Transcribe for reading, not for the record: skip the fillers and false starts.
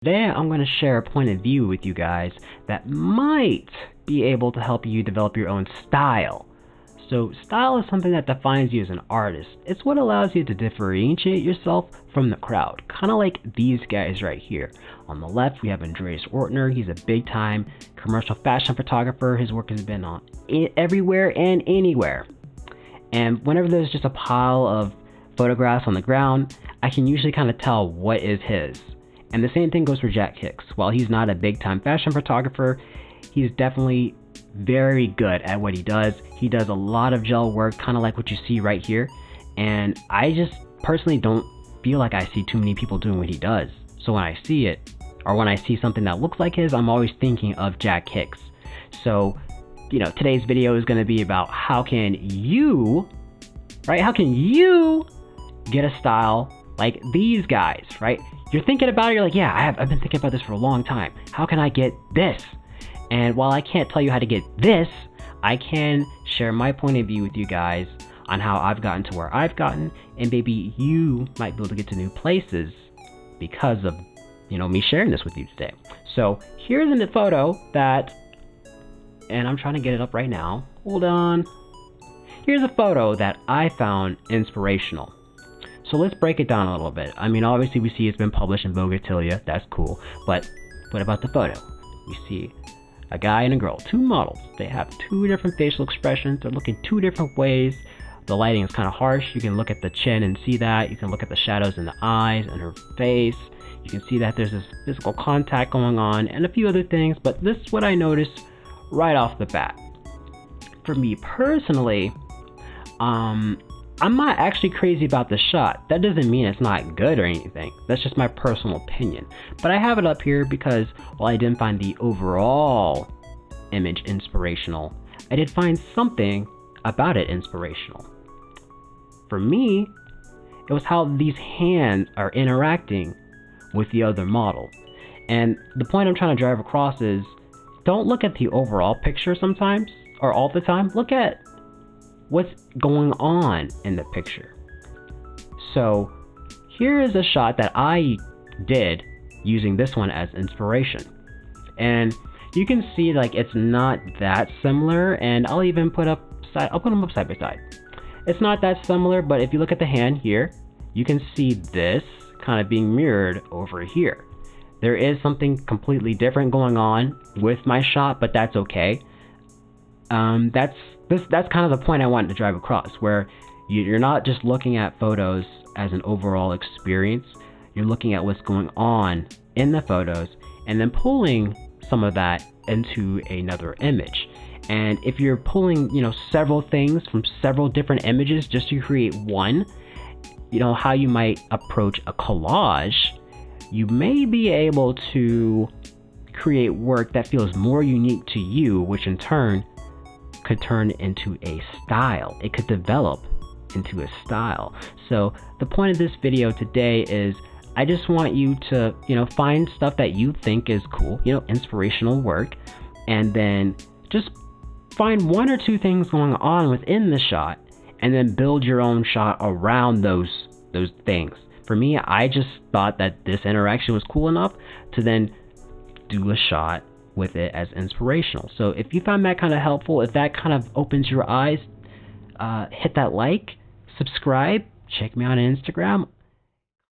Today I'm going to share a point of view with you guys that might be able to help you develop your own style. So style is something that defines you as an artist. It's what allows you to differentiate yourself from the crowd, kind of like these guys right here. On the left we have Andreas Ortner. He's a big time commercial fashion photographer. His work has been on everywhere and anywhere. And whenever there's just a pile of photographs on the ground, I can usually kind of tell what is his. And the same thing goes for Jack Hicks. While he's not a big time fashion photographer, he's definitely very good at what he does. He does a lot of gel work, kind of like what you see right here. And I just personally don't feel like I see too many people doing what he does. So when I see it, or when I see something that looks like his, I'm always thinking of Jack Hicks. So, today's video is going to be about how can you get a style like these guys, right? You're thinking about it, you're like, yeah, I've been thinking about this for a long time. How can I get this? And while I can't tell you how to get this, I can share my point of view with you guys on how I've gotten to where I've gotten, and maybe you might be able to get to new places because of, me sharing this with you today. So here's a photo that, and I'm trying to get it up right now. Hold on. Here's a photo that I found inspirational. So let's break it down a little bit. I mean, obviously we see it's been published in Vogue Atelier. That's cool. But what about the photo? You see a guy and a girl, two models. They have two different facial expressions. They're looking two different ways. The lighting is kind of harsh. You can look at the chin and see that. You can look at the shadows in the eyes and her face. You can see that there's this physical contact going on and a few other things. But this is what I noticed right off the bat. For me personally, I'm not actually crazy about the shot. That doesn't mean it's not good or anything. That's just my personal opinion. But I have it up here because while I didn't find the overall image inspirational, I did find something about it inspirational. For me, it was how these hands are interacting with the other model. And the point I'm trying to drive across is, don't look at the overall picture sometimes, or all the time. Look at what's going on in the picture. So here is a shot that I did using this one as inspiration. And you can see like it's not that similar, and I'll even put them up side by side. It's not that similar, but if you look at the hand here, you can see this kind of being mirrored over here. There is something completely different going on with my shot, but that's okay. That's kind of the point I wanted to drive across, where you're not just looking at photos as an overall experience. You're looking at what's going on in the photos and then pulling some of that into another image. And if you're pulling, several things from several different images just to create one, how you might approach a collage, you may be able to create work that feels more unique to you, which in turn could turn into a style. It could develop into a style. So the point of this video today is I just want you to, find stuff that you think is cool, inspirational work, and then just find one or two things going on within the shot and then build your own shot around those things. For me, I just thought that this interaction was cool enough to then do a shot with it as inspirational. So if you found that kind of helpful, if that kind of opens your eyes, hit that like, subscribe, check me out on Instagram.